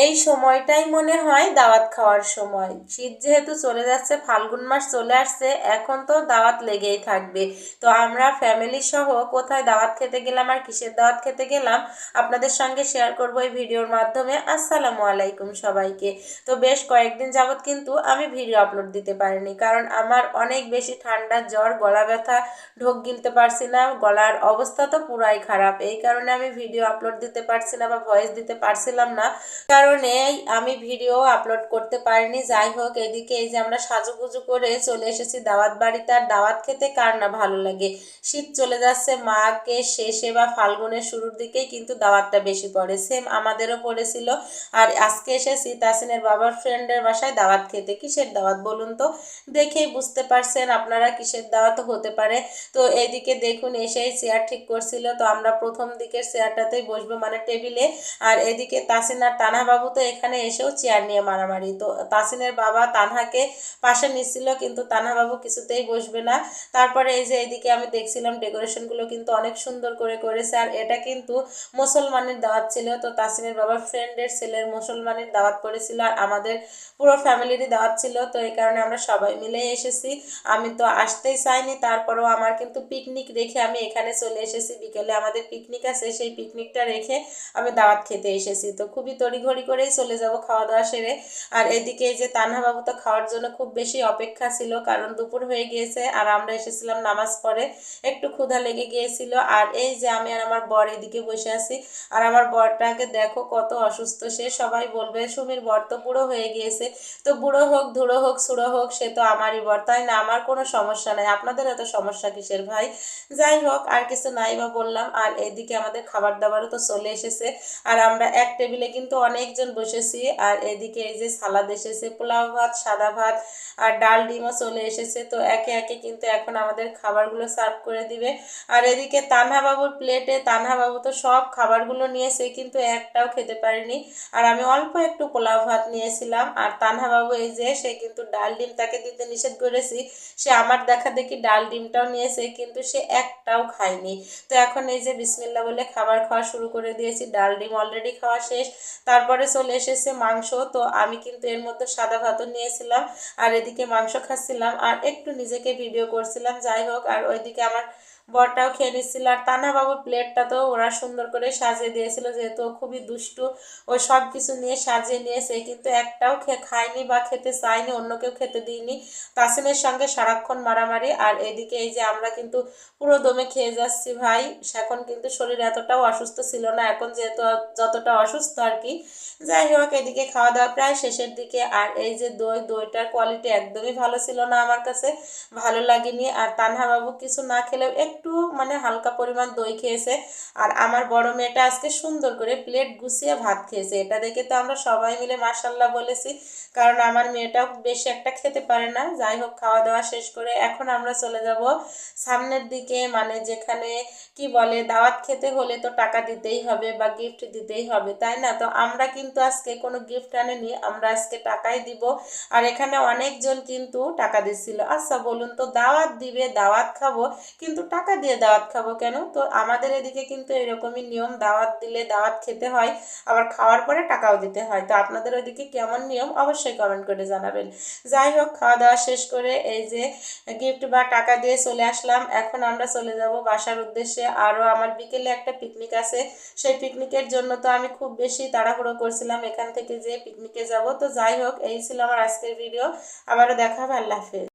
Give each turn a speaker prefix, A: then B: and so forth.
A: এই সময়টাই মনে হয় দাওয়াত খাওয়ার সময়। শীত যেহেতু চলে যাচ্ছে, ফাল্গুন মাস চলে আসছে, এখন তো দাওয়াত লেগেই থাকবে। তো আমরা ফ্যামিলি সহ কোথায় দাওয়াত খেতে গেলাম আর কিসের দাওয়াত খেতে গেলাম আপনাদের সঙ্গে শেয়ার করব এই ভিডিওর মাধ্যমে। আসসালামু আলাইকুম সবাইকে। তো বেশ কয়েকদিন যাবৎ কিন্তু আমি ভিডিও আপলোড দিতে পারিনি, কারণ আমার অনেক বেশি ঠান্ডা, জ্বর, গলা ব্যথা, ঢোক গিলতে পারছি না, গলার অবস্থা তো পুরাই খারাপ। এই কারণে আমি ভিডিও আপলোড দিতে পারছি না বা ভয়েস দিতে পারছিলাম না, কারণে আমি ভিডিও আপলোড করতে পারিনি। যাই হোক, এদিকে এই যে আমরা সাজুগুজু করে চলে এসেছি দাওয়াত বাড়িতে। আর দাওয়াত খেতে কার না ভালো লাগে। শীত চলে যাচ্ছে, মাকে শেষে বা ফাল্গুনের শুরুর দিকেই কিন্তু দাওয়াতটা বেশি পড়ে, সেম আমাদেরও পড়েছিল। আর আজকে এসেছি তাসিনের বাবার ফ্রেন্ডের বাসায় দাওয়াত খেতে। কিসের দাওয়াত বলুন তো? দেখেই বুঝতে পারছেন আপনারা কিসের দাওয়াত হতে পারে। তো এইদিকে দেখুন, এসেই চেয়ার ঠিক করছিল। তো আমরা প্রথম দিকের চেয়ারটাতেই বসবো, মানে টেবিলে। আর এদিকে তাসিন আর তানহা বাবু তো এখানে এসেও চেয়ার নিয়ে মারামারি। তো তাসিনের বাবা তানহাকে পাশে নিচ্ছিল, কিন্তু তানহা বাবু কিছুতেই বসবে না। তারপরে এই যে এইদিকে আমি দেখছিলাম ডেকোরেশনগুলো কিন্তু অনেক সুন্দর করে করেছে। আর এটা কিন্তু মুসলমানের দাওয়াত ছিল। তো তাসিনের বাবার ফ্রেন্ডের ছেলের মুসলমানের দাওয়াত পড়েছিল, আর আমাদের পুরো ফ্যামিলিরই দাওয়াত ছিল। তো এই কারণে আমরা সবাই মিলে এসেছি। আমি তো আসতেই চাইনি, তারপরেও আমার কিন্তু পিকনিক রেখে আমি এখানে চলে এসেছি। বিকেলে আমাদের পিকনিক আছে, সেই পিকনিকটা রেখে আমি দাওয়াত খেতে এসেছি। তো খুবই তড়িঘড়ি করেই চলে যাব খাওয়া দাওয়া সেরে। আর এদিকে এই যে তানহা বাবু তো খাওয়ার জন্য খুব বেশি অপেক্ষা ছিল, কারণ দুপুর হয়ে গিয়েছে আর আমরা এসেছিলাম নামাজ পড়ে, একটু ক্ষুধা লেগে গিয়েছিল। আর এই যে আমি আর আমার বর এদিকে বসে আছি। আর আমার বরটাকে দেখো কত অসুস্থ সে। সবাই বলবে সুমির বর তো বুড়ো হয়ে গিয়েছে। তো বুড়ো হোক, ধুড়ো হোক, সুড়ো হোক, সে তো আমারই বর, তাই না? আমার কোনো সমস্যা নাই, আপনাদের এত সমস্যা কিসের ভাই? যাই হোক, আর কিছু নাই বা বললাম। আর এদিকে আমাদের খাবার দাবারও তো চলে এসেছে। আর আমরা এক টেবিলে কিন্তু অনেকজন বসেছি। আর এদিকে এই যে সালাদ এসেছে, পোলাও ভাত, সাদা ভাত, আর ডাল ডিমও চলে এসেছে। তো একে একে কিন্তু এখন আমাদের খাবারগুলো সার্ভ করে দিবে। আর এদিকে তানহা বাবুর প্লেটে তানহা বাবু তো সব খাবারগুলো নিয়েছে, কিন্তু একটাও খেতে পারেনি। আর আমি অল্প একটু পোলাও ভাত নিয়েছিলাম। আর তানহা বাবু এই যে সে কিন্তু ডাল ডিম তাকে দিতে নিষেধ করেছি, সে আমার দেখা দেখি ডাল ডিমটাও নিয়েছে, কিন্তু সে একটাও খায়নি। তো এখন এই যে বিসমিল্লা বলে খাবার খাওয়া শুরু করে দিয়েছি। ডাল ডিম অলরেডি খাওয়া শেষ। তারপরে চলে এসেছে মাংস। তো আমি কিন্তু এর মধ্যে সাদা ভাতও নিয়েছিলাম, আর এদিকে মাংস খাচ্ছিলাম আর একটু নিজেকে ভিডিও করছিলাম। যাই হোক, আর ওইদিকে আমার বরটাও খেয়ে নিচ্ছিল। আর তানহা বাবুর প্লেটটা তো ওরা সুন্দর করে সাজিয়ে দিয়েছিল, যেহেতু ও খুবই দুষ্টু, ও সব কিছু নিয়ে সাজিয়ে নিয়েছে, কিন্তু একটাও খায়নি বা খেতে চায়নি, অন্য কেউ খেতে দিইনি। তাসিনের সঙ্গে সারাক্ষণ মারামারি। আর এদিকে এই যে আমরা কিন্তু পুরো দমে খেয়ে যাচ্ছি ভাই। এখন কিন্তু শরীর এতটাও অসুস্থ ছিল না, এখন যেহেতু যতটা অসুস্থ আর কি। যাই হোক, এদিকে খাওয়া দাওয়া প্রায় শেষের দিকে। আর এই যে দইটার কোয়ালিটি একদমই ভালো ছিল না, আমার কাছে ভালো লাগেনি। আর তানহা বাবু কিছু না খেলেও একটু মানে হালকা পরিমাণ দই খেয়েছে। আর আমার বড় মেয়েটা আজকে সুন্দর করে প্লেট গুছিয়ে ভাত খেয়েছে, এটা দেখে তো আমরা সবাই মিলে মাশাল্লাহ বলেছি, কারণ আমার মেয়েটাও বেশি একটা খেতে পারে না। যাই হোক, খাওয়া দাওয়া শেষ করে এখন আমরা চলে যাব সামনের দিকে, মানে যেখানে কি বলে দাওয়াত খেতে হলে তো টাকা দিতেই হবে বা গিফট দিতেই হবে, তাই না? তো আমরা কিন্তু আজকে কোনো গিফট আনিনি, আমরা আজকে টাকাই দিব। আর এখানে অনেকজন কিন্তু টাকা দিচ্ছিল। আচ্ছা বলুন তো, দাওয়াত দিবে, দাওয়াত খাবো, কিন্তু টাকা দিয়ে দাওয়াত খাবো কেন? তো আমাদের এদিকে কিন্তু এরকমই নিয়ম, দাওয়াত দিলে দাওয়াত খেতে হয়, আবার খাওয়ার পরে টাকাও দিতে হয়। তো আপনাদের ওইদিকে কেমন নিয়ম অবশ্যই কমেন্ট করে জানাবেন। যাই হোক, খাওয়া দাওয়া শেষ করে এই যে গিফট বা টাকা দিয়ে চলে আসলাম। এখন আমরা চলে যাব বাসার উদ্দেশ্যে। আরও আমার বিকেলে একটা পিকনিক আছে, সেই পিকনিকের জন্য তো আমি খুব বেশি তাড়াহুড়ো করছিলাম এখান থেকে যে পিকনিকে যাব। তো যাই হোক, এই ছিল আমার আজকের ভিডিও। আবারও দেখা হবে। আল্লাহ হাফেজ।